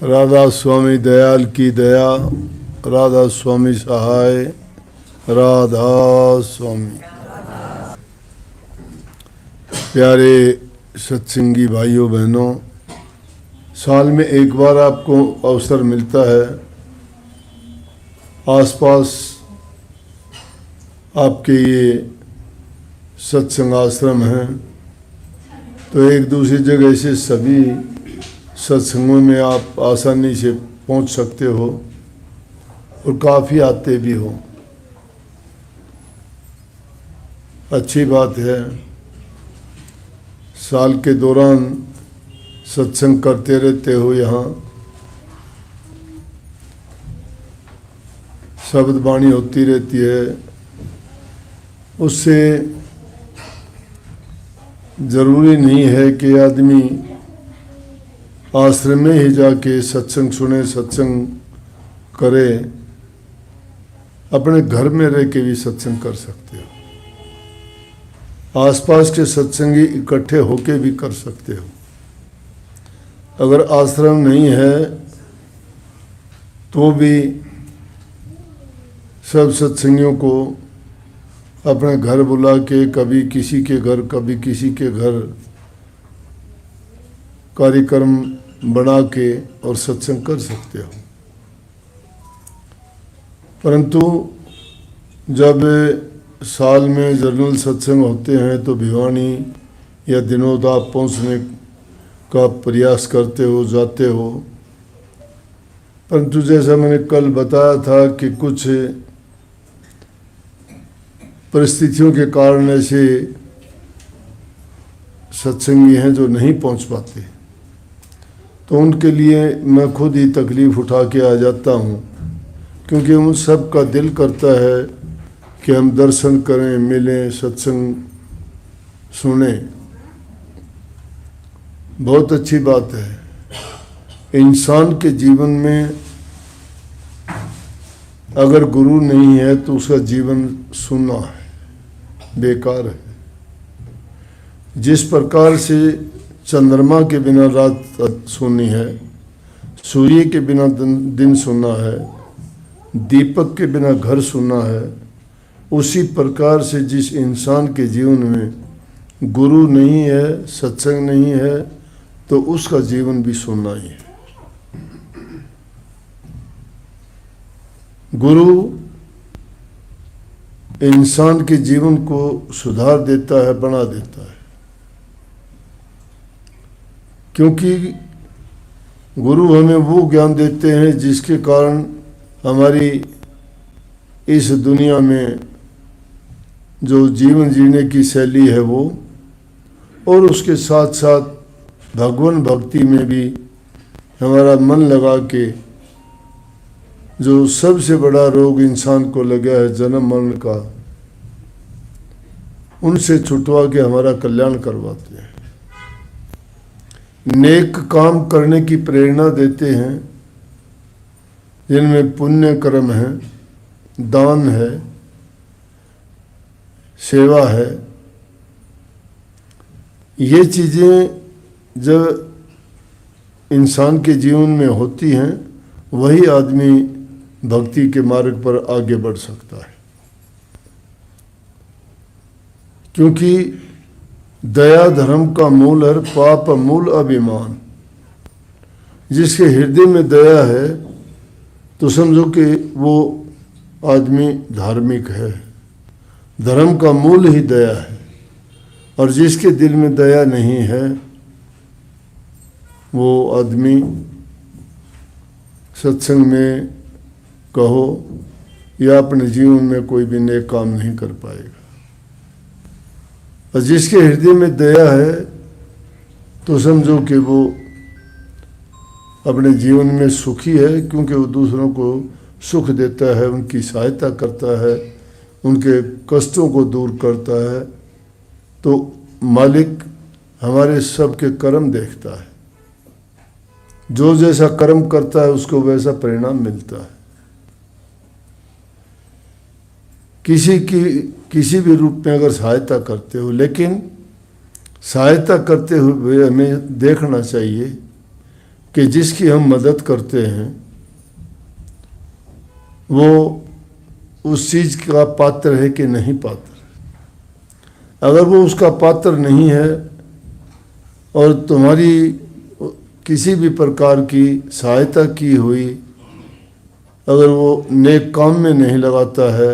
राधा स्वामी दयाल की दया, राधा स्वामी सहाय, राधा स्वामी। प्यारे सत्संगी भाइयों बहनों, साल में एक बार आपको अवसर मिलता है, आसपास आपके ये सत्संग आश्रम हैं, तो एक दूसरी जगह से सभी सत्संगों में आप आसानी से पहुंच सकते हो और काफ़ी आते भी हो। अच्छी बात है। साल के दौरान सत्संग करते रहते हो, यहाँ शब्द वाणी होती रहती है, उससे ज़रूरी नहीं है कि आदमी आश्रम में ही जाके सत्संग सुने, सत्संग करे। अपने घर में रह के भी सत्संग कर सकते हो, आसपास के सत्संगी इकट्ठे होके भी कर सकते हो। अगर आश्रम नहीं है तो भी सब सत्संगियों को अपने घर बुला के कभी किसी के घर, कभी किसी के घर कार्यक्रम बना के और सत्संग कर सकते हो। परंतु जब साल में जनरल सत्संग होते हैं तो भिवानी या दिनोद आप पहुँचने का प्रयास करते हो, जाते हो। परंतु जैसा मैंने कल बताया था कि कुछ परिस्थितियों के कारण ऐसे सत्संगी हैं जो नहीं पहुंच पाते, तो उनके लिए मैं खुद ही तकलीफ़ उठा के आ जाता हूं, क्योंकि उन सब का दिल करता है कि हम दर्शन करें, मिलें, सत्संग सुने। बहुत अच्छी बात है। इंसान के जीवन में अगर गुरु नहीं है तो उसका जीवन सुना है, बेकार है। जिस प्रकार से चंद्रमा के बिना रात सुनी है, सूर्य के बिना दिन सुना है, दीपक के बिना घर सुना है, उसी प्रकार से जिस इंसान के जीवन में गुरु नहीं है, सत्संग नहीं है, तो उसका जीवन भी सुना ही है। गुरु इंसान के जीवन को सुधार देता है, बना देता है, क्योंकि गुरु हमें वो ज्ञान देते हैं जिसके कारण हमारी इस दुनिया में जो जीवन जीने की शैली है वो, और उसके साथ साथ भगवान भक्ति में भी हमारा मन लगा के जो सबसे बड़ा रोग इंसान को लगा है जन्म मरण का, उनसे छुटवा के हमारा कल्याण करवाते हैं। नेक काम करने की प्रेरणा देते हैं, जिनमें पुण्य कर्म है, दान है, सेवा है। ये चीज़ें जब इंसान के जीवन में होती हैं, वही आदमी भक्ति के मार्ग पर आगे बढ़ सकता है। क्योंकि दया धर्म का मूल है, पाप मूल अभिमान। जिसके हृदय में दया है तो समझो कि वो आदमी धार्मिक है। धर्म का मूल ही दया है, और जिसके दिल में दया नहीं है वो आदमी सत्संग में कहो या अपने जीवन में कोई भी नेक काम नहीं कर पाएगा। और जिसके हृदय में दया है तो समझो कि वो अपने जीवन में सुखी है, क्योंकि वो दूसरों को सुख देता है, उनकी सहायता करता है, उनके कष्टों को दूर करता है। तो मालिक हमारे सब के कर्म देखता है, जो जैसा कर्म करता है उसको वैसा परिणाम मिलता है। किसी भी रूप में अगर सहायता करते हो, लेकिन सहायता करते हुए हमें देखना चाहिए कि जिसकी हम मदद करते हैं वो उस चीज़ का पात्र है कि नहीं पात्र। अगर वो उसका पात्र नहीं है और तुम्हारी किसी भी प्रकार की सहायता की हुई अगर वो नेक काम में नहीं लगाता है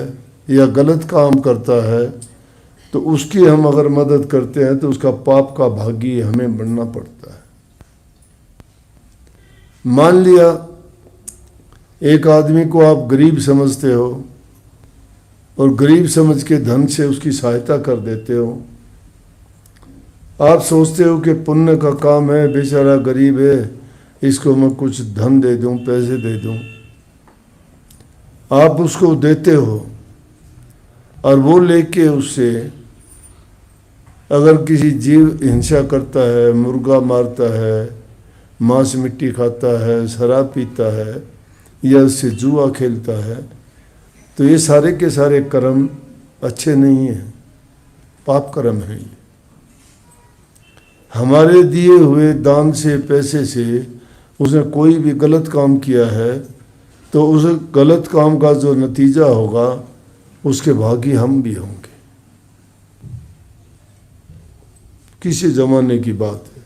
या गलत काम करता है तो उसकी हम अगर मदद करते हैं तो उसका पाप का भागी हमें बनना पड़ता है। मान लिया एक आदमी को आप गरीब समझते हो और गरीब समझ के धन से उसकी सहायता कर देते हो। आप सोचते हो कि पुण्य का काम है, बेचारा गरीब है, इसको मैं कुछ धन दे दूं, पैसे दे दूं। आप उसको देते हो और वो लेके उससे अगर किसी जीव हिंसा करता है, मुर्गा मारता है, मांस मिट्टी खाता है, शराब पीता है या उससे जुआ खेलता है तो ये सारे के सारे कर्म अच्छे नहीं हैं, पाप कर्म हैं। हमारे दिए हुए दान से, पैसे से उसने कोई भी गलत काम किया है तो उस गलत काम का जो नतीजा होगा उसके भागी हम भी होंगे। किसी जमाने की बात है,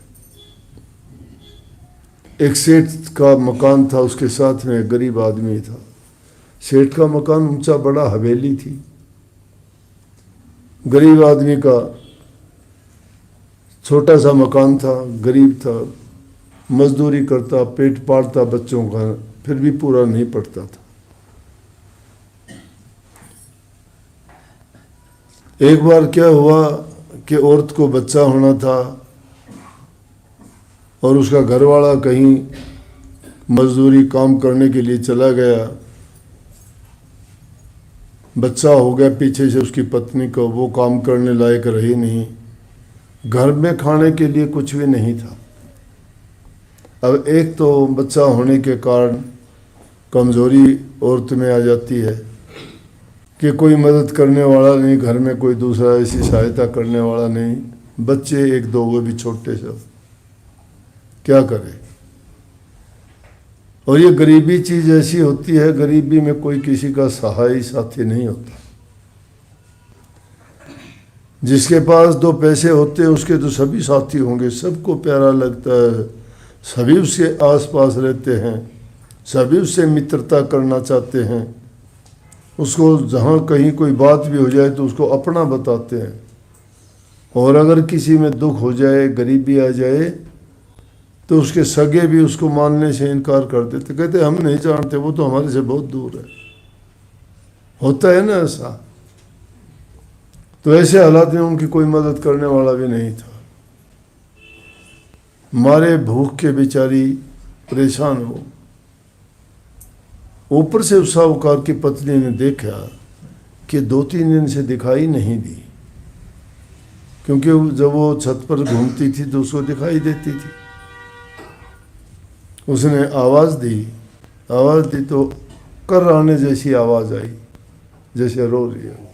एक सेठ का मकान था, उसके साथ में एक गरीब आदमी था। सेठ का मकान ऊंचा बड़ा हवेली थी, गरीब आदमी का छोटा सा मकान था, गरीब था, मजदूरी करता, पेट पालता बच्चों का, फिर भी पूरा नहीं पड़ता था। एक बार क्या हुआ कि औरत को बच्चा होना था और उसका घरवाला कहीं मजदूरी काम करने के लिए चला गया, बच्चा हो गया पीछे से उसकी पत्नी को, वो काम करने लायक रही नहीं, घर में खाने के लिए कुछ भी नहीं था। अब एक तो बच्चा होने के कारण कमज़ोरी औरत में आ जाती है कि कोई मदद करने वाला नहीं, घर में कोई दूसरा ऐसी सहायता करने वाला नहीं, बच्चे एक दो वो भी छोटे सब, क्या करे। और ये गरीबी चीज़ ऐसी होती है, गरीबी में कोई किसी का सहाय साथी नहीं होता। जिसके पास दो पैसे होते हैं उसके तो सभी साथी होंगे, सबको प्यारा लगता है, सभी उसके आसपास रहते हैं, सभी उससे मित्रता करना चाहते हैं, उसको जहाँ कहीं कोई बात भी हो जाए तो उसको अपना बताते हैं। और अगर किसी में दुख हो जाए, गरीबी आ जाए तो उसके सगे भी उसको मानने से इनकार कर देते, कहते हम नहीं जानते, वो तो हमारे से बहुत दूर है। होता है ना ऐसा। तो ऐसे हालात में उनकी कोई मदद करने वाला भी नहीं था। मारे भूख के बेचारी परेशान हो, ऊपर से उस साहूकार की पत्नी ने देखा कि 2-3 दिन से दिखाई नहीं दी, क्योंकि जब वो छत पर घूमती थी तो उसको दिखाई देती थी। उसने आवाज़ दी तो कर्राने जैसी आवाज़ आई, जैसे रो रही है।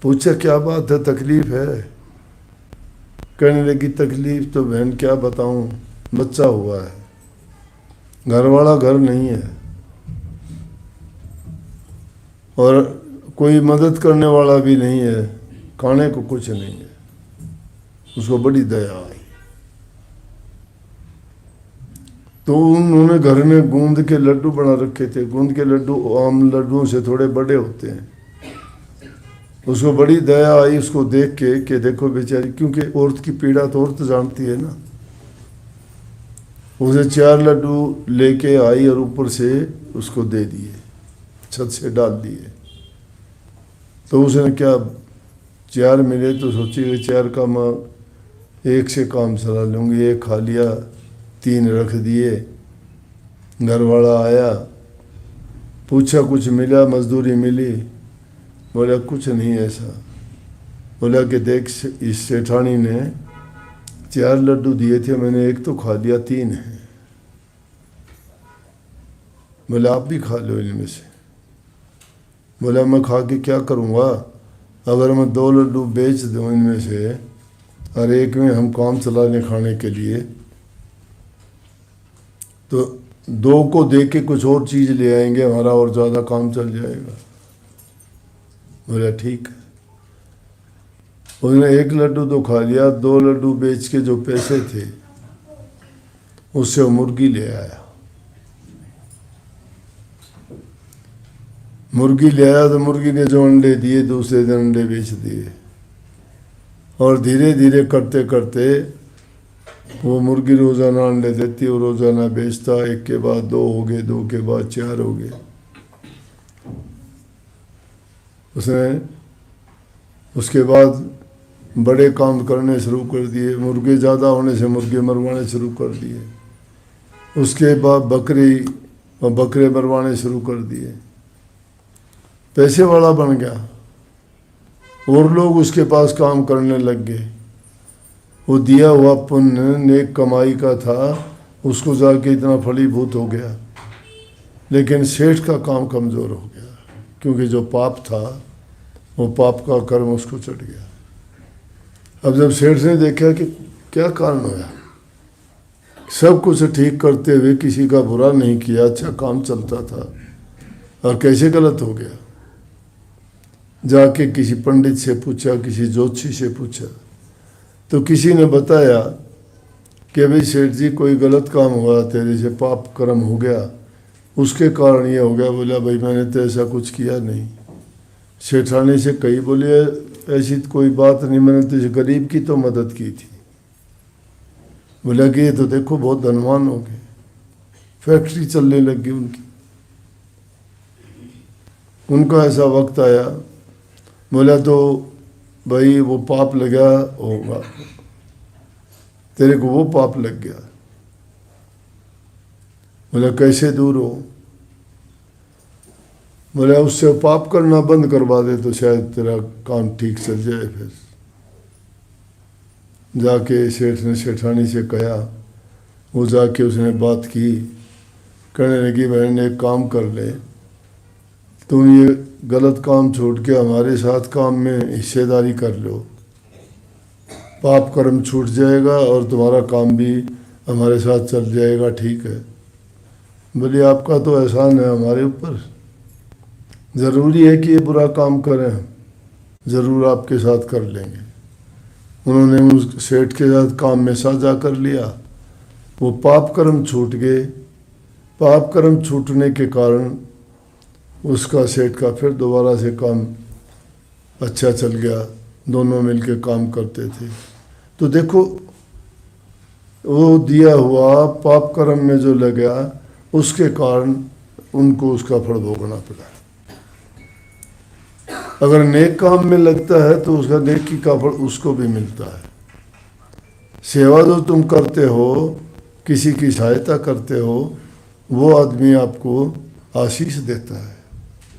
पूछा क्या बात है, तकलीफ है? कहने लगी तकलीफ तो बहन क्या बताऊं, बच्चा हुआ है, घर वाला घर नहीं है और कोई मदद करने वाला भी नहीं है, खाने को कुछ नहीं है। उसको बड़ी दया आई तो उन्होंने घर में गूंद के लड्डू बना रखे थे। गूंद के लड्डू आम लड्डुओं से थोड़े बड़े होते हैं। उसको बड़ी दया आई उसको देख के कि देखो बेचारी, क्योंकि औरत की पीड़ा तो औरत जानती है ना। उसे 4 लड्डू लेके आई और ऊपर से उसको दे दिए, छत से डाल दिए। तो उसने क्या 4 मिले तो सोची 4 का मैं 1 से काम चला लूँगी। 1 खा लिया, 3 रख दिए। घर वाला आया, पूछा कुछ मिला, मजदूरी मिली? बोला कुछ नहीं ऐसा। बोला कि देख इस सेठानी ने 4 लड्डू दिए थे, मैंने 1 तो खा लिया, 3 है। बोला आप भी खा लो इनमें से। बोला मैं खा के क्या करूँगा, अगर मैं 2 लड्डू बेच दूँ इनमें से और 1 में हम काम चला लें खाने के लिए तो 2 को दे के कुछ और चीज़ ले आएंगे, हमारा और ज़्यादा काम चल जाएगा। बोला ठीक है। उसने 1 लड्डू तो खा लिया, 2 लड्डू बेच के जो पैसे थे उससे वो मुर्गी ले आया। मुर्गी ले आया तो मुर्गी ने जो अंडे दिए दूसरे दिन अंडे बेच दिए, और धीरे धीरे करते करते वो मुर्गी रोज़ाना अंडे देती, वो रोज़ाना बेचता, 1 के बाद 2 हो गए, 2 के बाद 4 हो गए। उसके बाद बड़े काम करने शुरू कर दिए, मुर्गे ज़्यादा होने से मुर्गे मरवाने शुरू कर दिए। उसके बाद बकरी और बकरे मरवाने शुरू कर दिए। पैसे वाला बन गया और लोग उसके पास काम करने लग गए। वो दिया हुआ पुण्य नेक कमाई का था, उसको जाके इतना फलीभूत हो गया। लेकिन सेठ का काम कमज़ोर हो गया, क्योंकि जो पाप था वो पाप का कर्म उसको चढ़ गया। अब जब सेठ ने देखा कि क्या कारण होया, सब कुछ ठीक करते हुए किसी का बुरा नहीं किया, अच्छा काम चलता था, और कैसे गलत हो गया। जाके किसी पंडित से पूछा, किसी ज्योतिषी से पूछा, तो किसी ने बताया कि भाई सेठ जी कोई गलत काम हुआ, तेरे से पाप कर्म हो गया, उसके कारण ये हो गया। बोला भाई मैंने तो ऐसा कुछ किया नहीं। सेठानी से कही, बोले ऐसी कोई बात नहीं, मैंने तुझे गरीब की तो मदद की थी। बोला कि ये तो देखो बहुत धनवान हो गए, फैक्ट्री चलने लग गई उनकी। उनका ऐसा वक्त आया, बोला तो भाई वो पाप लगा होगा, तेरे को वो पाप लग गया। बोला कैसे दूर हो? बोला उससे पाप करना बंद करवा दे तो शायद तेरा काम ठीक चल जाए। फिर जाके सेठ ने सेठानी से कहा, वो जाके उसने बात की, कहने लगी बहन एक काम कर ले, तुम ये गलत काम छोड़ के हमारे साथ काम में हिस्सेदारी कर लो, पाप कर्म छूट जाएगा और तुम्हारा काम भी हमारे साथ चल जाएगा, ठीक है। बोले आपका तो एहसान है हमारे ऊपर, ज़रूरी है कि ये बुरा काम करें, ज़रूर आपके साथ कर लेंगे। उन्होंने उस सेठ के साथ काम में साझा कर लिया, वो पाप कर्म छूट गए। पाप कर्म छूटने के कारण उसका सेठ का फिर दोबारा से काम अच्छा चल गया, दोनों मिलके काम करते थे। तो देखो वो दिया हुआ पाप कर्म में जो लगा उसके कारण उनको उसका फल भोगना पड़ा। अगर नेक काम में लगता है तो उसका नेकी का फल उसको भी मिलता है। सेवा जो तुम करते हो, किसी की सहायता करते हो, वो आदमी आपको आशीष देता है,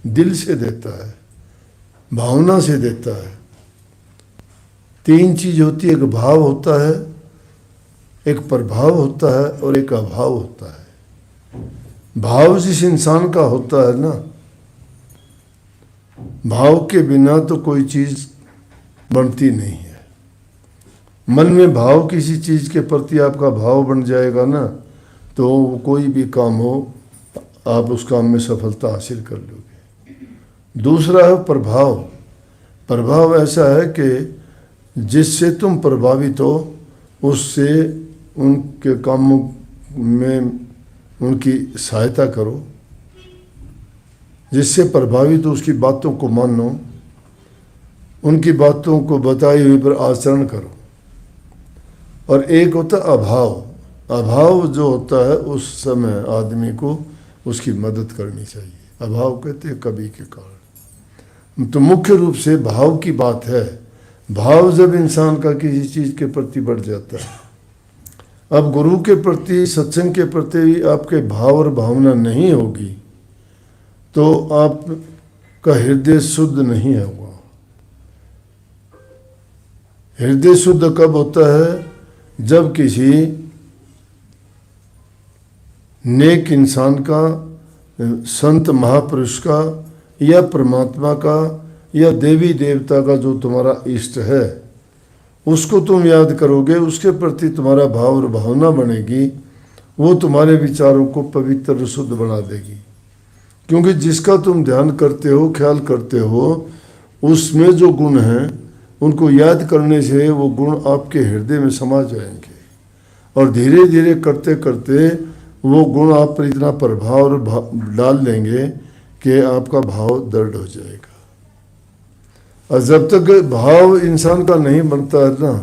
दिल से देता है, भावना से देता है। 3 चीज होती है, एक भाव होता है, एक प्रभाव होता है और एक अभाव होता है। भाव जिस इंसान का होता है ना, भाव के बिना तो कोई चीज बनती नहीं है। मन में भाव किसी चीज के प्रति आपका भाव बन जाएगा ना, तो कोई भी काम हो आप उस काम में सफलता हासिल कर लोगे। दूसरा है प्रभाव। प्रभाव ऐसा है कि जिससे तुम प्रभावित हो उससे उनके कामों में उनकी सहायता करो, जिससे प्रभावित हो उसकी बातों को मानो, उनकी बातों को बताई हुई पर आचरण करो। और एक होता अभाव। अभाव जो होता है उस समय आदमी को उसकी मदद करनी चाहिए। अभाव कहते हैं कभी के कारण। तो मुख्य रूप से भाव की बात है। भाव जब इंसान का किसी चीज़ के प्रति बढ़ जाता है, अब गुरु के प्रति, सत्संग के प्रति आपके भाव और भावना नहीं होगी तो आपका हृदय शुद्ध नहीं होगा। हृदय शुद्ध कब होता है? जब किसी नेक इंसान का, संत महापुरुष का या परमात्मा का या देवी देवता का जो तुम्हारा इष्ट है उसको तुम याद करोगे, उसके प्रति तुम्हारा भाव और भावना बनेगी, वो तुम्हारे विचारों को पवित्र और शुद्ध बना देगी। क्योंकि जिसका तुम ध्यान करते हो, ख्याल करते हो, उसमें जो गुण हैं उनको याद करने से वो गुण आपके हृदय में समा जाएंगे और धीरे धीरे करते करते वो गुण आप पर इतना प्रभाव डाल देंगे कि आपका भाव दृढ़ हो जाएगा। और जब तक भाव इंसान का नहीं बनता है ना,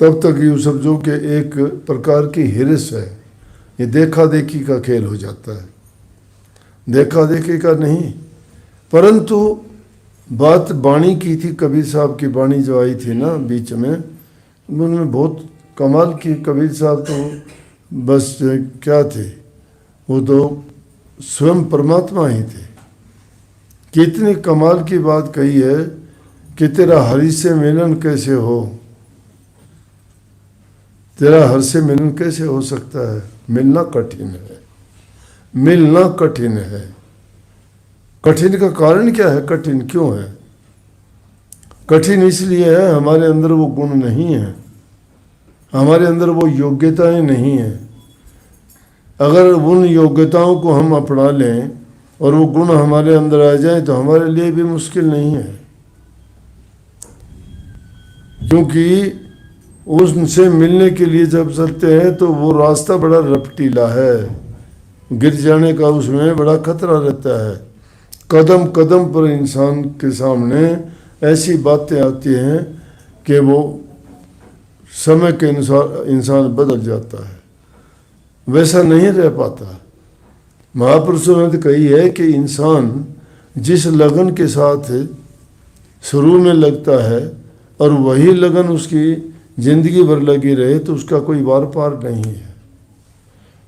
तब तक ये शब्दों के एक प्रकार की हिरस है, ये देखा देखी का खेल हो जाता है। देखा देखी का नहीं, परंतु बात वाणी की थी, कबीर साहब की वाणी जो आई थी ना बीच में, उनमें बहुत कमाल की। कबीर साहब तो बस क्या थे, वो तो स्वयं परमात्मा ही थे। कितनी कमाल की बात कही है कि तेरा हरि से मिलन कैसे हो, तेरा हर से मिलन कैसे हो सकता है? मिलना कठिन है, मिलना कठिन है। कठिन का कारण क्या है? कठिन क्यों है? कठिन इसलिए है हमारे अंदर वो गुण नहीं है, हमारे अंदर वो योग्यताएं नहीं है। अगर उन योग्यताओं को हम अपना लें और वो गुण हमारे अंदर आ जाए तो हमारे लिए भी मुश्किल नहीं है, क्योंकि उनसे मिलने के लिए जब चलते हैं तो वो रास्ता बड़ा रपटीला है, गिर जाने का उसमें बड़ा खतरा रहता है। कदम कदम पर इंसान के सामने ऐसी बातें आती हैं कि वो समय के अनुसार इंसान बदल जाता है, वैसा नहीं रह पाता। महापुरुषों ने तो कही है कि इंसान जिस लगन के साथ शुरू में लगता है और वही लगन उसकी जिंदगी भर लगी रहे तो उसका कोई वार पार नहीं है,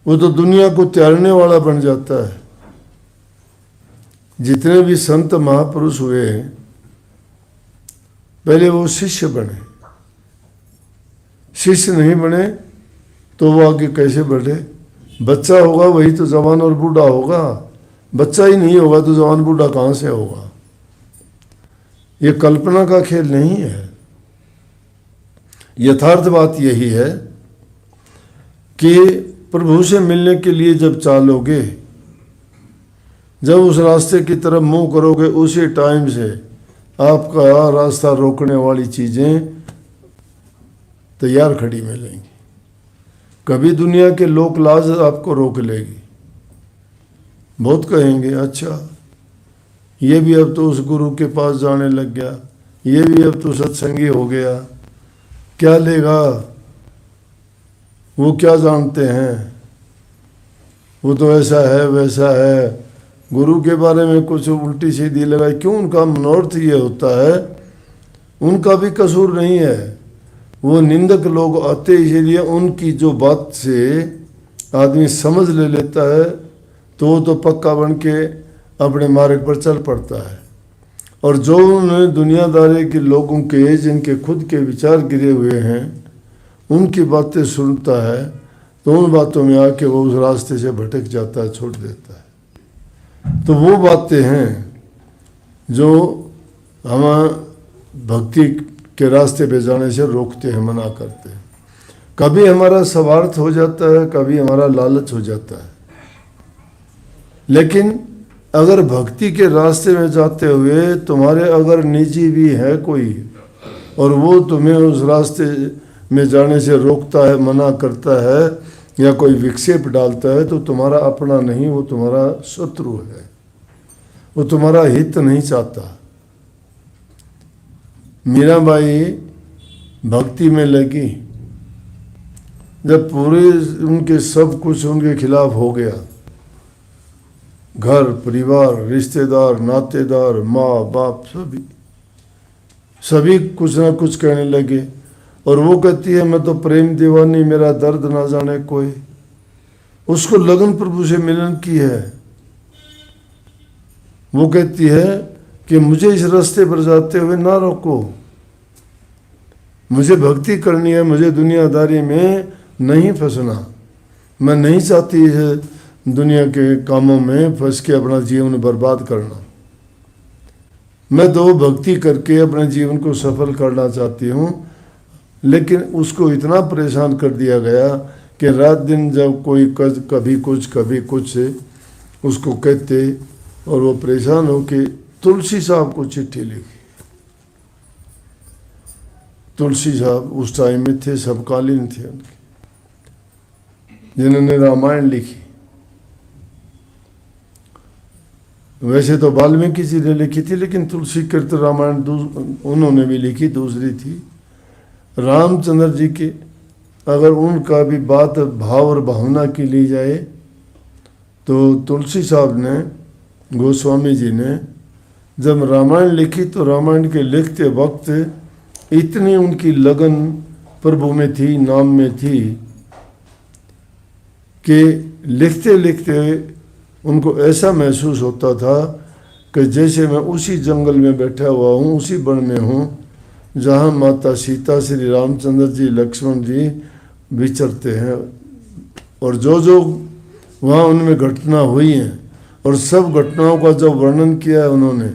वो तो दुनिया को त्यागने वाला बन जाता है। जितने भी संत महापुरुष हुए पहले वो शिष्य बने, शिष्य नहीं बने तो वो आगे कैसे बढ़े? बच्चा होगा वही तो जवान और बूढ़ा होगा, बच्चा ही नहीं होगा तो जवान बूढ़ा कहाँ से होगा? ये कल्पना का खेल नहीं है। यथार्थ बात यही है कि प्रभु से मिलने के लिए जब चालोगे, जब उस रास्ते की तरफ मुंह करोगे, उसी टाइम से आपका रास्ता रोकने वाली चीजें तैयार खड़ी मिलेंगी। कभी दुनिया के लोक लाज आपको रोक लेगी, बहुत कहेंगे अच्छा ये भी अब तो उस गुरु के पास जाने लग गया, ये भी अब तो सत्संगी हो गया, क्या लेगा, वो क्या जानते हैं, वो तो ऐसा है वैसा है, गुरु के बारे में कुछ उल्टी सीधी लगाई। क्यों? उनका मनोर्थ ये होता है, उनका भी कसूर नहीं है, वो निंदक लोग आते इसीलिए उनकी जो बात से आदमी समझ ले लेता है तो वो तो पक्का बन के अपने मार्ग पर चल पड़ता है। और जो उन्हें दुनियादारी के लोगों के जिनके खुद के विचार गिरे हुए हैं उनकी बातें सुनता है तो उन बातों में आके वो उस रास्ते से भटक जाता है, छोड़ देता है। तो वो बातें हैं जो हम भक्ति के रास्ते पे जाने से रोकते हैं, मना करते हैं। कभी हमारा स्वार्थ हो जाता है, कभी हमारा लालच हो जाता है, लेकिन अगर भक्ति के रास्ते में जाते हुए तुम्हारे अगर निजी भी है कोई और वो तुम्हें उस रास्ते में जाने से रोकता है, मना करता है या कोई विक्षेप डालता है तो तुम्हारा अपना नहीं, वो तुम्हारा शत्रु है, वो तुम्हारा हित नहीं चाहता। मीराबाई भक्ति में लगी, जब पूरे उनके सब कुछ उनके खिलाफ हो गया, घर परिवार रिश्तेदार नातेदार माँ बाप सभी कुछ ना कुछ कहने लगे और वो कहती है मैं तो प्रेम दीवानी, मेरा दर्द ना जाने कोई। उसको लगन प्रभु से मिलन की है। वो कहती है कि मुझे इस रास्ते पर जाते हुए ना रोको, मुझे भक्ति करनी है, मुझे दुनियादारी में नहीं फंसना, मैं नहीं चाहती है दुनिया के कामों में फंस के अपना जीवन बर्बाद करना। मैं तो भक्ति करके अपने जीवन को सफल करना चाहती हूँ। लेकिन उसको इतना परेशान कर दिया गया कि रात दिन जब कोई कभी कुछ उसको कहते और वो परेशान हो के तुलसी साहब को चिट्ठी लिखी। तुलसी साहब उस टाइम में थे, समकालीन थे उनके, जिन्होंने रामायण लिखी। वैसे तो वाल्मीकि जी ने लिखी थी, लेकिन तुलसी कृत रामायण उन्होंने भी लिखी, दूसरी थी। रामचंद्र जी के अगर उनका भी बात भाव और भावना की ली जाए तो तुलसी साहब ने, गोस्वामी जी ने जब रामायण लिखी तो रामायण के लिखते वक्त इतनी उनकी लगन प्रभु में थी, नाम में थी, कि लिखते लिखते उनको ऐसा महसूस होता था कि जैसे मैं उसी जंगल में बैठा हुआ हूँ, उसी वन में हूँ जहाँ माता सीता, श्री रामचंद्र जी, लक्ष्मण जी विचरते हैं। और जो जो वहाँ उनमें घटना हुई हैं और सब घटनाओं का जो वर्णन किया है उन्होंने,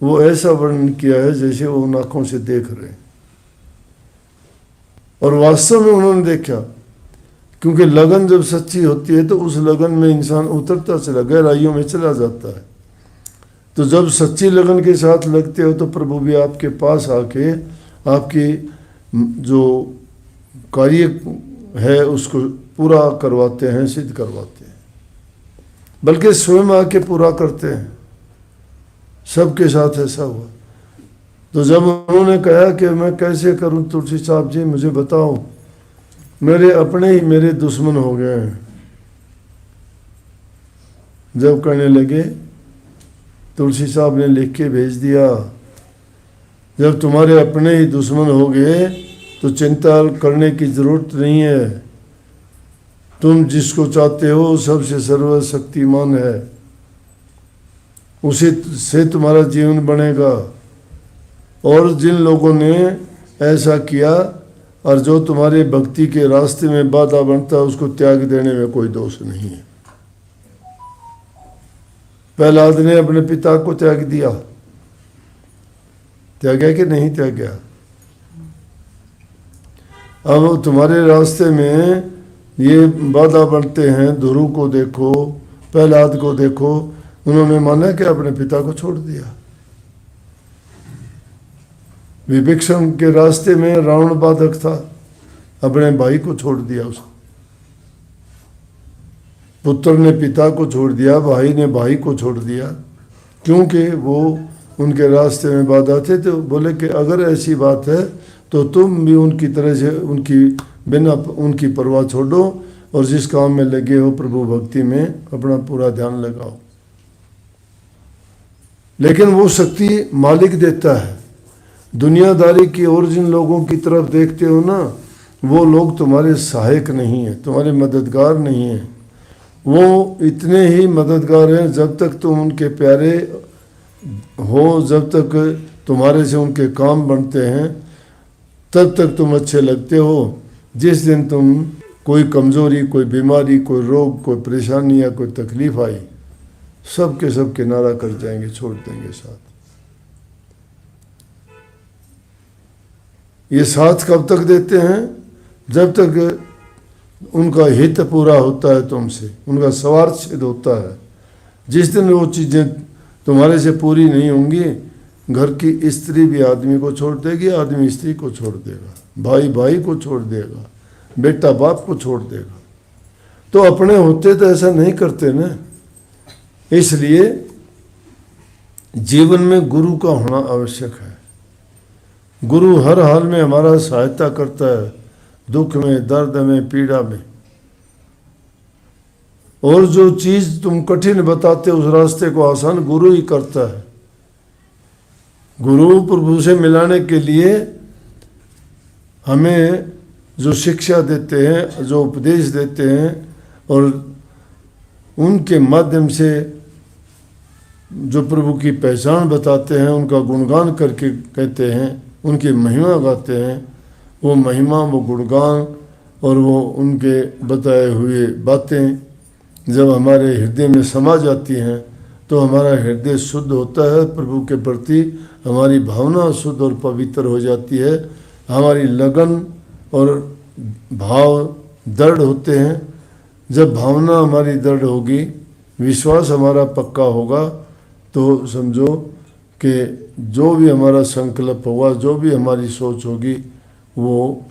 वो ऐसा वर्णन किया है जैसे वो उन आँखों से देख रहे हैं। और वास्तव में उन्होंने देखा, क्योंकि लगन जब सच्ची होती है तो उस लगन में इंसान उतरता चला, गहराइयों में चला जाता है। तो जब सच्ची लगन के साथ लगते हो तो प्रभु भी आपके पास आके आपकी जो कार्य है उसको पूरा करवाते हैं, सिद्ध करवाते हैं, बल्कि स्वयं आके पूरा करते हैं। सबके साथ ऐसा हुआ। तो जब उन्होंने कहा कि मैं कैसे करूं तुलसी साहब जी, मुझे बताओ, मेरे अपने ही मेरे दुश्मन हो गए हैं। जब कहने लगे, तुलसी साहब ने लिख के भेज दिया, जब तुम्हारे अपने ही दुश्मन हो गए तो चिंता करने की जरूरत नहीं है। तुम जिसको चाहते हो सबसे सर्वशक्तिमान है, उसी से तुम्हारा जीवन बनेगा। और जिन लोगों ने ऐसा किया और जो तुम्हारे भक्ति के रास्ते में बाधा बनता है, उसको त्याग देने में कोई दोष नहीं है। प्रहलाद ने अपने पिता को त्याग दिया, त्यागा कि नहीं त्यागा? अब तुम्हारे रास्ते में ये बाधा बनते हैं। ध्रुव को देखो, प्रहलाद को देखो, उन्होंने माना कि अपने पिता को छोड़ दिया। विभीषण के रास्ते में रावण बाधक था, अपने भाई को छोड़ दिया उसको। पुत्र ने पिता को छोड़ दिया, भाई ने भाई को छोड़ दिया, क्योंकि वो उनके रास्ते में बाधा थे। तो बोले कि अगर ऐसी बात है तो तुम भी उनकी तरह से उनकी बिना उनकी परवाह छोड़ो और जिस काम में लगे हो प्रभु भक्ति में अपना पूरा ध्यान लगाओ। लेकिन वो शक्ति मालिक देता है। दुनियादारी की ओर जिन लोगों की तरफ देखते हो ना, वो लोग तुम्हारे सहायक नहीं है, तुम्हारे मददगार नहीं है। वो इतने ही मददगार हैं जब तक तुम उनके प्यारे हो, जब तक तुम्हारे से उनके काम बनते हैं तब तक तुम अच्छे लगते हो। जिस दिन तुम कोई कमजोरी, कोई बीमारी, कोई रोग, कोई परेशानी या कोई तकलीफ आई, सब के सब किनारा कर जाएंगे, छोड़ देंगे साथ। ये साथ कब तक देते हैं? जब तक उनका हित पूरा होता है तुमसे, उनका स्वार्थ सिद्ध होता है। जिस दिन वो चीज़ें तुम्हारे से पूरी नहीं होंगी, घर की स्त्री भी आदमी को छोड़ देगी, आदमी स्त्री को छोड़ देगा, भाई भाई को छोड़ देगा, बेटा बाप को छोड़ देगा। तो अपने होते तो ऐसा नहीं करते ना। इसलिए जीवन में गुरु का होना आवश्यक है। गुरु हर हाल में हमारा सहायता करता है, दुख में, दर्द में, पीड़ा में। और जो चीज तुम कठिन बताते उस रास्ते को आसान गुरु ही करता है। गुरु प्रभु से मिलाने के लिए हमें जो शिक्षा देते हैं, जो उपदेश देते हैं, और उनके माध्यम से जो प्रभु की पहचान बताते हैं, उनका गुणगान करके कहते हैं, उनकी महिमा गाते हैं, वो महिमा, वो गुणगान और वो उनके बताए हुए बातें जब हमारे हृदय में समा जाती हैं तो हमारा हृदय शुद्ध होता है, प्रभु के प्रति हमारी भावना शुद्ध और पवित्र हो जाती है। हमारी लगन और भाव दृढ़ होते हैं। जब भावना हमारी दृढ़ होगी, विश्वास हमारा पक्का होगा, तो समझो कि जो भी हमारा संकल्प होगा, जो भी हमारी सोच होगी, वो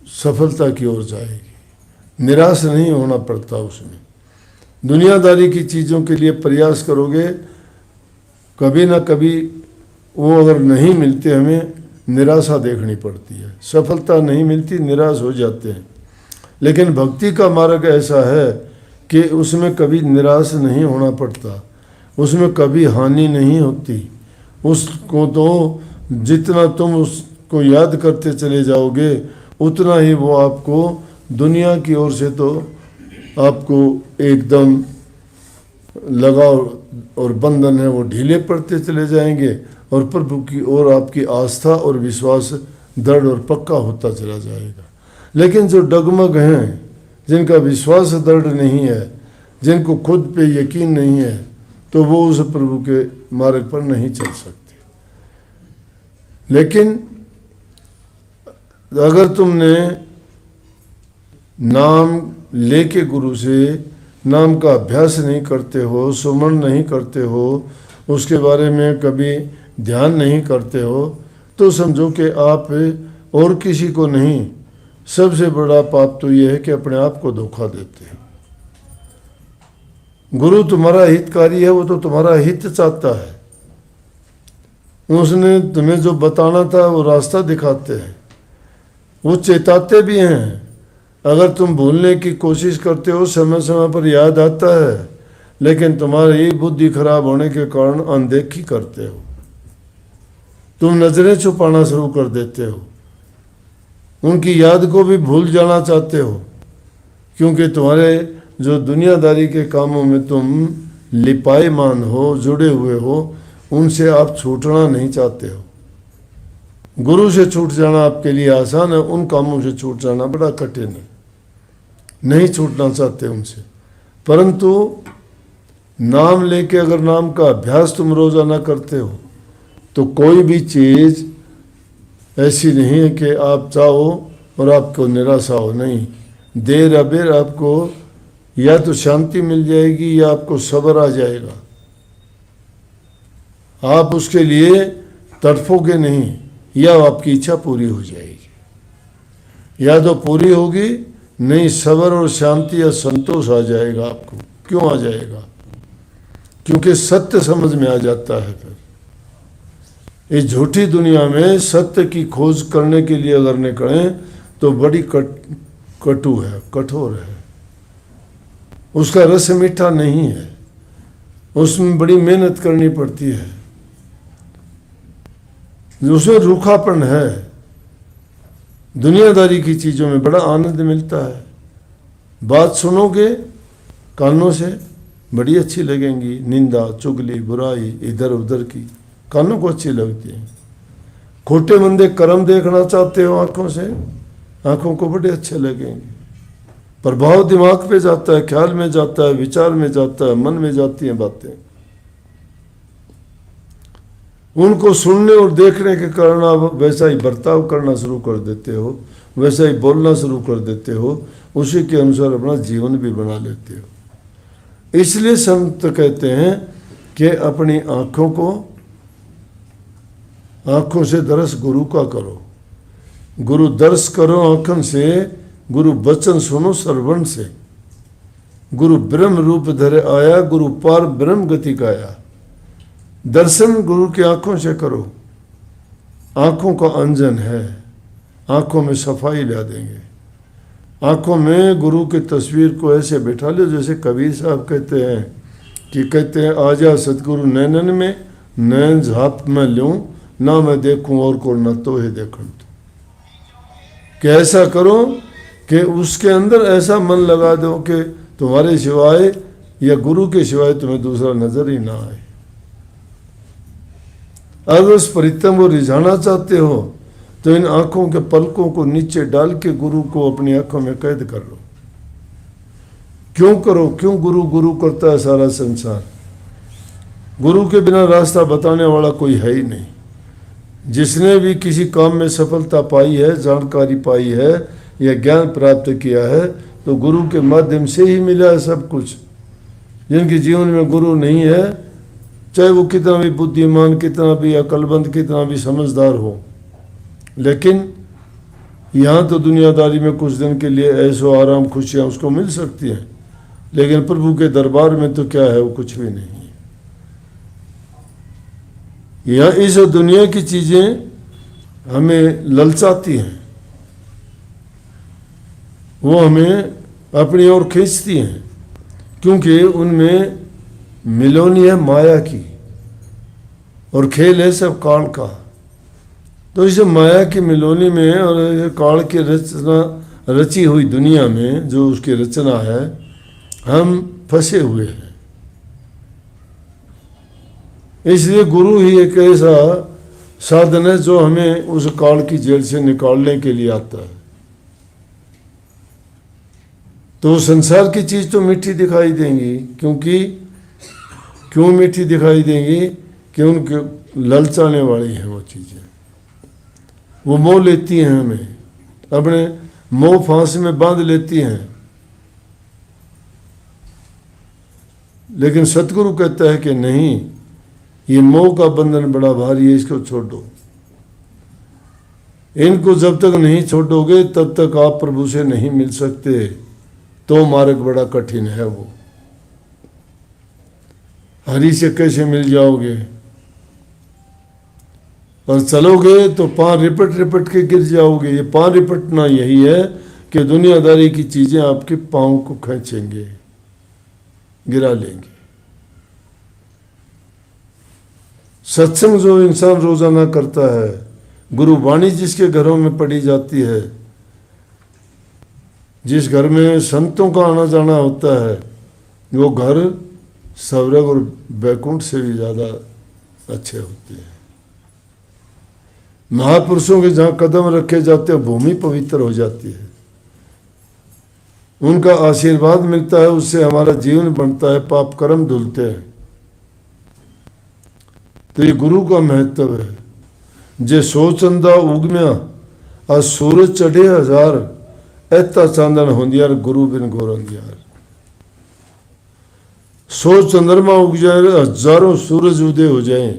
सफलता की ओर जाएगी। निराश नहीं होना पड़ता उसमें। दुनियादारी की चीज़ों के लिए प्रयास करोगे, कभी ना कभी वो अगर नहीं मिलते, हमें निराशा देखनी पड़ती है। सफलता नहीं मिलती, निराश हो जाते हैं। लेकिन भक्ति का मार्ग ऐसा है कि उसमें कभी निराश नहीं होना पड़ता, उसमें कभी हानि नहीं होती। उसको तो जितना तुम उसको याद करते चले जाओगे, उतना ही वो आपको दुनिया की ओर से तो आपको एकदम लगाव और बंधन है वो ढीले पड़ते चले जाएंगे, और प्रभु की ओर आपकी आस्था और विश्वास दृढ़ और पक्का होता चला जाएगा। लेकिन जो डगमग हैं, जिनका विश्वास दृढ़ नहीं है, जिनको खुद पे यकीन नहीं है, तो वो उस प्रभु के मार्ग पर नहीं चल सकते। लेकिन अगर तुमने नाम लेके गुरु से नाम का अभ्यास नहीं करते हो, सुमरण नहीं करते हो, उसके बारे में कभी ध्यान नहीं करते हो, तो समझो कि आप और किसी को नहीं, सबसे बड़ा पाप तो यह है कि अपने आप को धोखा देते हैं। गुरु तुम्हारा हितकारी है, वो तो तुम्हारा हित चाहता है। उसने तुम्हें जो बताना था वो रास्ता दिखाते हैं, वो चेताते भी हैं। अगर तुम भूलने की कोशिश करते हो, समय समय पर याद आता है, लेकिन तुम्हारी बुद्धि खराब होने के कारण अनदेखी करते हो, तुम नजरें छुपाना शुरू कर देते हो, उनकी याद को भी भूल जाना चाहते हो, क्योंकि तुम्हारे जो दुनियादारी के कामों में तुम लिपायमान हो, जुड़े हुए हो, उनसे आप छूटना नहीं चाहते हो। गुरु से छूट जाना आपके लिए आसान है, उन कामों से छूट जाना बड़ा कठिन है। नहीं छूटना चाहते उनसे। परंतु नाम लेके अगर नाम का अभ्यास तुम रोजाना करते हो, तो कोई भी चीज़ ऐसी नहीं है कि आप चाहो और आपको निराशा हो। नहीं, देर अबेर आपको या तो शांति मिल जाएगी या आपको सब्र आ जाएगा। आप उसके लिए तड़फोगे नहीं, या आपकी इच्छा पूरी हो जाएगी। या तो पूरी होगी, नहीं सब्र और शांति या संतोष आ जाएगा आपको। क्यों आ जाएगा? क्योंकि सत्य समझ में आ जाता है। फिर इस झूठी दुनिया में सत्य की खोज करने के लिए अगर निकलें तो बड़ी कटु है, कठोर है, उसका रस मीठा नहीं है, उसमें बड़ी मेहनत करनी पड़ती है, उसमें रूखापन है। दुनियादारी की चीज़ों में बड़ा आनंद मिलता है। बात सुनोगे कानों से, बड़ी अच्छी लगेंगी, निंदा चुगली बुराई इधर उधर की कानों को अच्छी लगती है। खोटे मंदे कर्म देखना चाहते हो आंखों से, आंखों को बड़े अच्छे लगेंगे। प्रभाव दिमाग पे जाता है, ख्याल में जाता है, विचार में जाता है, मन में जाती हैं बातें। उनको सुनने और देखने के कारण आप वैसा ही बर्ताव करना शुरू कर देते हो, वैसा ही बोलना शुरू कर देते हो, उसी के अनुसार अपना जीवन भी बना लेते हो। इसलिए संत कहते हैं कि अपनी आंखों से दर्श गुरु का करो। गुरु दर्श करो आंखन से, गुरु वचन सुनो श्रवण से। गुरु ब्रह्म रूप धरे आया, गुरु पार ब्रह्म गति गाया। दर्शन गुरु की आंखों से करो। आंखों का अंजन है, आंखों में सफाई ला देंगे। आंखों में गुरु की तस्वीर को ऐसे बैठा लो, जैसे कबीर साहब कहते हैं आजा सतगुरु नैनन में, नैन झाप में लूं, ना मैं देखूं और को न तो है देखूं। कि ऐसा करो कि उसके अंदर ऐसा मन लगा दो कि तुम्हारे सिवाय या गुरु के सिवाय तुम्हें दूसरा नजर ही ना आए। अगर उस परितम को रिझाना चाहते हो तो इन आंखों के पलकों को नीचे डाल के गुरु को अपनी आंखों में कैद कर लो। क्यों करो? क्यों गुरु गुरु करता है सारा संसार? गुरु के बिना रास्ता बताने वाला कोई है ही नहीं। जिसने भी किसी काम में सफलता पाई है, जानकारी पाई है, या ज्ञान प्राप्त किया है तो गुरु के माध्यम से ही मिला है सब कुछ। जिनके जीवन में गुरु नहीं है, चाहे वो कितना भी बुद्धिमान, कितना भी अक्लमंद, कितना भी समझदार हो, लेकिन यहाँ तो दुनियादारी में कुछ दिन के लिए ऐसो आराम खुशियाँ उसको मिल सकती हैं, लेकिन प्रभु के दरबार में तो क्या है, वो कुछ भी नहीं है। यहाँ इस दुनिया की चीज़ें हमें ललचाती हैं, वो हमें अपनी ओर खींचती हैं, क्योंकि उनमें मिलोनी है माया की और खेल है सब काल का। तो इस माया की मिलोनी में और काल की रची हुई दुनिया में जो उसकी रचना है, हम फंसे हुए हैं। इसलिए गुरु ही एक ऐसा साधन है जो हमें उस काल की जेल से निकालने के लिए आता है। तो संसार की चीज तो मीठी दिखाई देंगी, क्यों मीठी दिखाई देंगी कि उनके ललचाने वाली हैं वो चीजें, वो मोह लेती हैं, हमें अपने मोह फांसी में बांध लेती हैं। लेकिन सतगुरु कहता है कि नहीं, ये मोह का बंधन बड़ा भारी है, इसको छोड़ो। इनको जब तक नहीं छोड़ोगे तब तक आप प्रभु से नहीं मिल सकते, तो मार्ग बड़ा कठिन है। वो हरि से कैसे मिल जाओगे, और चलोगे तो पांव रिपट रिपट के गिर जाओगे। ये पांव रिपटना यही है कि दुनियादारी की चीजें आपके पांव को खींचेंगे, गिरा लेंगे। सत्संग जो इंसान रोजाना करता है, गुरु वाणी जिसके घरों में पढ़ी जाती है, जिस घर में संतों का आना जाना होता है, वो घर स्वर्ग और वैकुंठ से भी ज्यादा अच्छे होते हैं। महापुरुषों के जहाँ कदम रखे जाते हैं, भूमि पवित्र हो जाती है, उनका आशीर्वाद मिलता है, उससे हमारा जीवन बनता है, पाप कर्म धुलते हैं। तो ये गुरु का महत्व है। जे सो चंदा उगम्या और सूरज चढ़े हजार, ऐता चांदन होंदियार गुरु बिन गोरंदियार। 100 चंद्रमा उग जाए, हजारों सूरज उदय हो जाए,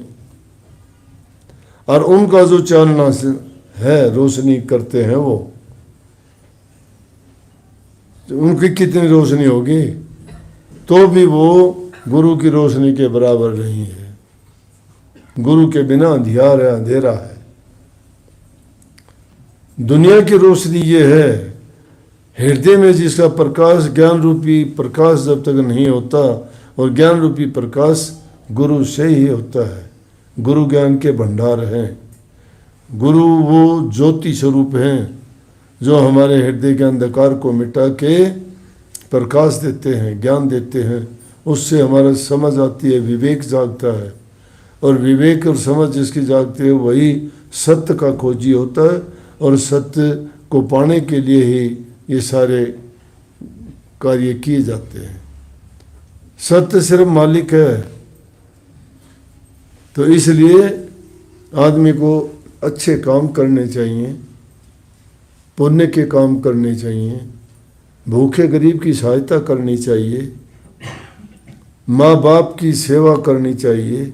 और उनका जो चानना है, रोशनी करते हैं वो, उनकी कितनी रोशनी होगी, तो भी वो गुरु की रोशनी के बराबर नहीं है। गुरु के बिना अंधियार है, अंधेरा है। दुनिया की रोशनी ये है, हृदय में जिसका प्रकाश, ज्ञान रूपी प्रकाश जब तक नहीं होता, और ज्ञान रूपी प्रकाश गुरु से ही होता है। गुरु ज्ञान के भंडार हैं। गुरु वो ज्योति स्वरूप हैं जो हमारे हृदय के अंधकार को मिटा के प्रकाश देते हैं, ज्ञान देते हैं। उससे हमारा समझ आती है, विवेक जागता है, और विवेक और समझ जिसकी जागती है वही सत्य का खोजी होता है, और सत्य को पाने के लिए ही ये सारे कार्य किए जाते हैं। सत्य सिर्फ मालिक है। तो इसलिए आदमी को अच्छे काम करने चाहिए, पुण्य के काम करने चाहिए, भूखे गरीब की सहायता करनी चाहिए, माँ बाप की सेवा करनी चाहिए,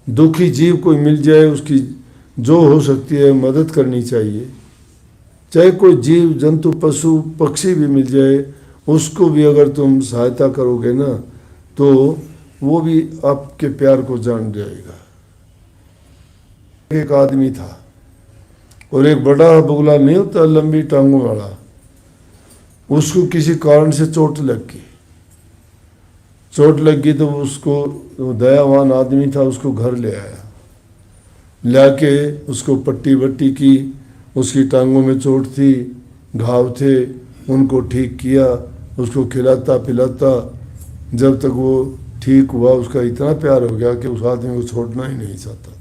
दुखी जीव कोई मिल जाए उसकी जो हो सकती है मदद करनी चाहिए। चाहे कोई जीव जंतु पशु पक्षी भी मिल जाए, उसको भी अगर तुम सहायता करोगे ना, तो वो भी आपके प्यार को जान जाएगा। एक आदमी था, और एक बड़ा बगुला नहीं होता लंबी टांगों वाला, उसको किसी कारण से चोट लग गई तो उसको, दयावान आदमी था, उसको घर ले आया, लाके उसको पट्टी वट्टी की, उसकी टांगों में चोट थी, घाव थे, उनको ठीक किया, उसको खिलाता पिलाता, जब तक वो ठीक हुआ उसका इतना प्यार हो गया कि उस आदमी को छोड़ना ही नहीं चाहता था।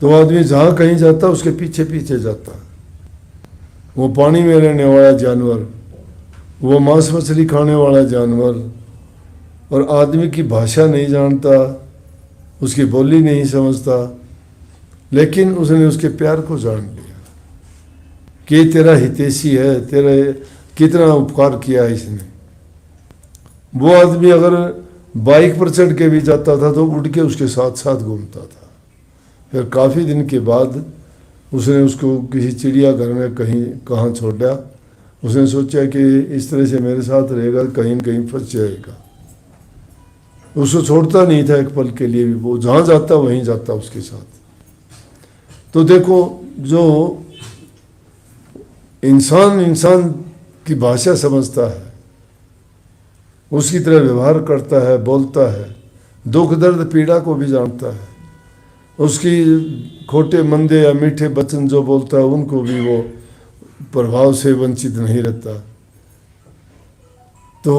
तो आदमी जहाँ कहीं जाता उसके पीछे पीछे जाता। वो पानी में रहने वाला जानवर, वो मांस मछली खाने वाला जानवर, और आदमी की भाषा नहीं जानता, उसकी बोली नहीं समझता, लेकिन उसने उसके प्यार को जान लिया कि तेरा हितैषी है, तेरे कितना उपकार किया है इसने। वो आदमी अगर बाइक पर चढ़ के भी जाता था तो उड़ के उसके साथ साथ घूमता था। फिर काफ़ी दिन के बाद उसने उसको किसी चिड़ियाघर में कहीं कहाँ छोड़ दिया। उसने सोचा कि इस तरह से मेरे साथ रहेगा कहीं न कहीं फंस जाएगा। उसको छोड़ता नहीं था एक पल के लिए भी, वो जहाँ जाता वहीं जाता उसके साथ। तो देखो, जो इंसान की भाषा समझता है, उसकी तरह व्यवहार करता है, बोलता है, दुख दर्द पीड़ा को भी जानता है, उसकी खोटे मंदे या मीठे वचन जो बोलता है उनको भी वो प्रभाव से वंचित नहीं रहता, तो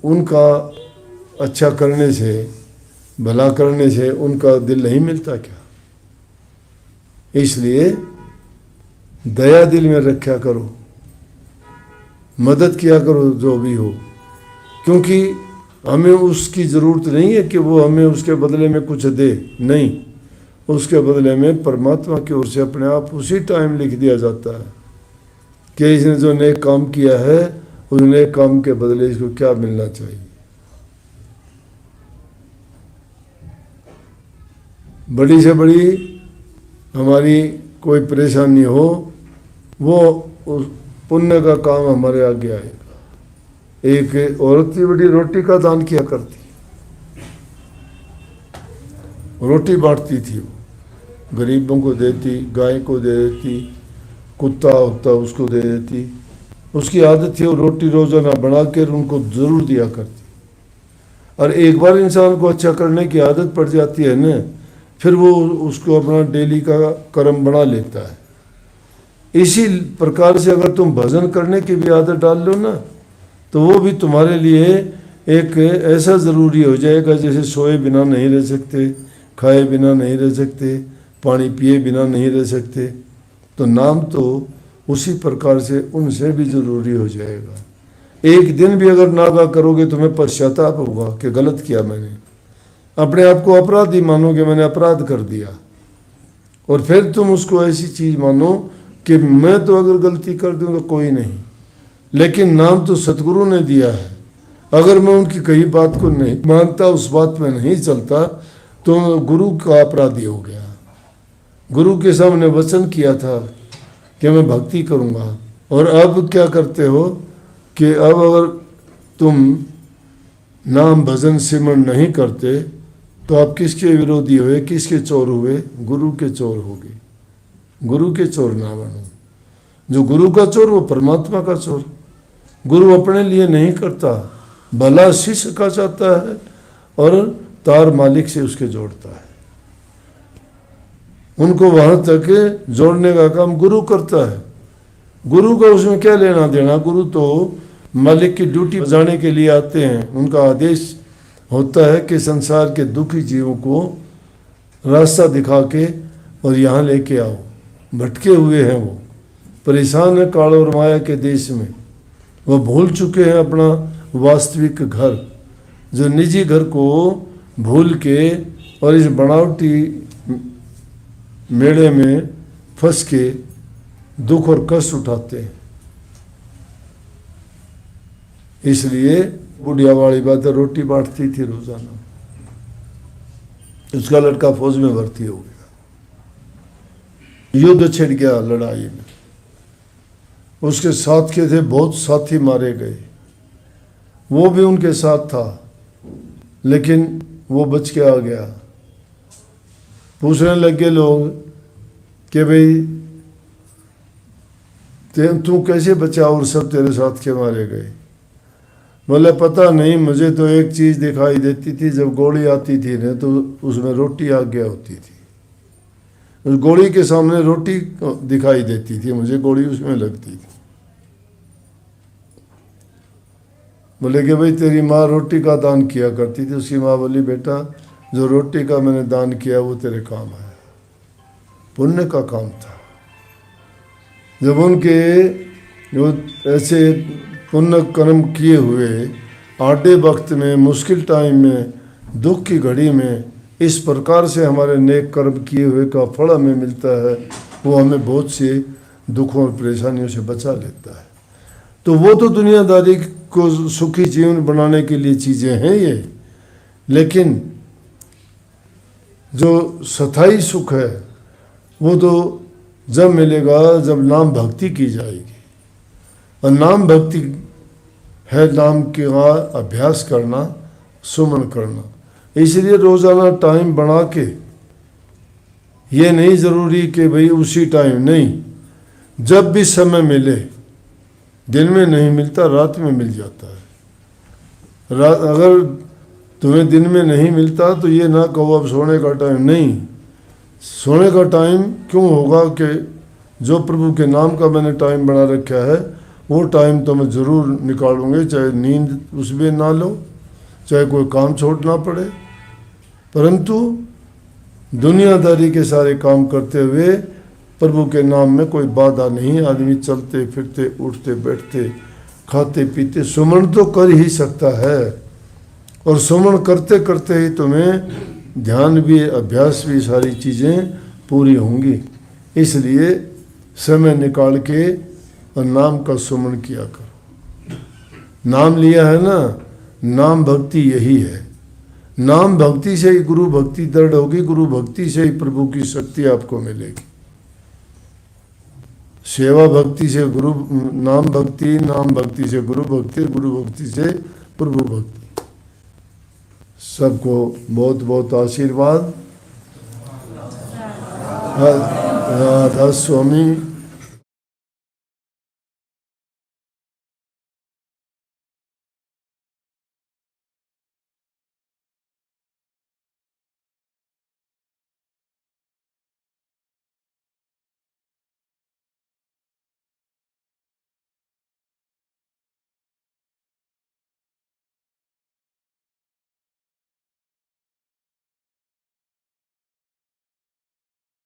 उनका अच्छा करने से, भला करने से उनका दिल नहीं मिलता क्या? इसलिए दया दिल में रखा करो, मदद किया करो जो भी हो, क्योंकि हमें उसकी ज़रूरत नहीं है कि वो हमें उसके बदले में कुछ दे, नहीं, उसके बदले में परमात्मा की ओर से अपने आप उसी टाइम लिख दिया जाता है कि इसने जो नेक काम किया है उस नेक काम के बदले इसको क्या मिलना चाहिए। बड़ी से बड़ी हमारी कोई परेशानी हो, वो उस पुण्य का काम हमारे आगे आएगा। एक औरत थी, बड़ी रोटी का दान किया करती, रोटी बांटती थी, वो गरीबों को देती, गाय को दे देती, कुत्ता होता उसको दे देती। उसकी आदत थी वो रोटी रोजाना बना कर उनको ज़रूर दिया करती। और एक बार इंसान को अच्छा करने की आदत पड़ जाती है ना, फिर वो उसको अपना डेली का कर्म बना लेता है। इसी प्रकार से अगर तुम भजन करने की भी आदत डाल लो ना, तो वो भी तुम्हारे लिए एक ऐसा ज़रूरी हो जाएगा जैसे सोए बिना नहीं रह सकते, खाए बिना नहीं रह सकते, पानी पिए बिना नहीं रह सकते। तो नाम तो उसी प्रकार से उनसे भी ज़रूरी हो जाएगा। एक दिन भी अगर नागा करोगे तुम्हें पश्चाताप होगा कि गलत किया मैंने, अपने आप को अपराधी मानोगे, मैंने अपराध कर दिया। और फिर तुम उसको ऐसी चीज़ मानो कि मैं तो अगर गलती कर दूँ तो कोई नहीं, लेकिन नाम तो सतगुरु ने दिया है, अगर मैं उनकी कही बात को नहीं मानता, उस बात में नहीं चलता, तो गुरु का अपराधी हो गया। गुरु के सामने वचन किया था कि मैं भक्ति करूँगा, और अब क्या करते हो कि अब अगर तुम नाम भजन सिमरन नहीं करते तो आप किसके विरोधी हुए, किसके चोर हुए? गुरु के चोर हो गए। गुरु के चोर ना बनो। जो गुरु का चोर वो परमात्मा का चोर। गुरु अपने लिए नहीं करता, भला शिष्य का चाहता है और तार मालिक से उसके जोड़ता है। उनको वहां तक जोड़ने का काम गुरु करता है। गुरु का उसमें क्या लेना देना? गुरु तो मालिक की ड्यूटी बजाने के लिए आते हैं। उनका आदेश होता है कि संसार के दुखी जीवों को रास्ता दिखा के और यहाँ लेके आओ। भटके हुए हैं, वो परेशान है काल और माया के देश में, वो भूल चुके हैं अपना वास्तविक घर, जो निजी घर को भूल के और इस बनावटी मेले में फंस के दुख और कष्ट उठाते हैं। इसलिए बुढ़िया वाली बात है, रोटी बांटती थी रोजाना। उसका लड़का फौज में भर्ती हो गया, युद्ध छिड़ गया लड़ाई में, उसके साथ के थे बहुत साथी मारे गए, वो भी उनके साथ था, लेकिन वो बच के आ गया। पूछने लगे लोग कि भाई तू कैसे बचा और सब तेरे साथ के मारे गए? बोले पता नहीं, मुझे तो एक चीज़ दिखाई देती थी, जब गोली आती थी ना तो उसमें रोटी आज्ञा होती थी। उस गोली के सामने रोटी दिखाई देती थी, मुझे गोली उसमें लगती थी। बोले कि भाई तेरी माँ रोटी का दान किया करती थी। उसकी माँ बोली बेटा जो रोटी का मैंने दान किया वो तेरे काम आया, पुण्य का काम था। जब उनके जो ऐसे पुण्य कर्म किए हुए आटे वक्त में, मुश्किल टाइम में, दुख की घड़ी में इस प्रकार से हमारे नेक कर्म किए हुए का फल हमें मिलता है, वो हमें बहुत से दुखों और परेशानियों से बचा लेता है। तो वो तो दुनियादारी को सुखी जीवन बनाने के लिए चीज़ें हैं ये, लेकिन जो स्थायी सुख है वो तो जब मिलेगा जब नाम भक्ति की जाएगी। और नाम भक्ति है नाम का अभ्यास करना, सुमन करना। इसलिए रोज़ाना टाइम बना के, ये नहीं ज़रूरी कि भाई उसी टाइम, नहीं, जब भी समय मिले, दिन में नहीं मिलता रात में मिल जाता है। अगर तुम्हें दिन में नहीं मिलता तो ये ना कहो अब सोने का टाइम नहीं। सोने का टाइम क्यों होगा कि जो प्रभु के नाम का मैंने टाइम बना रखा है वो टाइम तो मैं ज़रूर निकालूंगे, चाहे नींद उसमें ना लो, चाहे कोई काम छोड़ना पड़े। परंतु दुनियादारी के सारे काम करते हुए प्रभु के नाम में कोई बाधा नहीं। आदमी चलते फिरते, उठते बैठते, खाते पीते सुमन तो कर ही सकता है। और सुमन करते करते ही तुम्हें ध्यान भी, अभ्यास भी, सारी चीज़ें पूरी होंगी। इसलिए समय निकाल के और नाम का सुमन किया करो। नाम लिया है ना, नाम भक्ति यही है। नाम भक्ति से ही गुरु भक्ति दृढ़ होगी, गुरु भक्ति से ही प्रभु की शक्ति आपको मिलेगी। सेवा भक्ति से गुरु, नाम भक्ति, नाम भक्ति से गुरु भक्ति, गुरु भक्ति से प्रभु भक्ति। सबको बहुत बहुत आशीर्वाद। राधा स्वामी।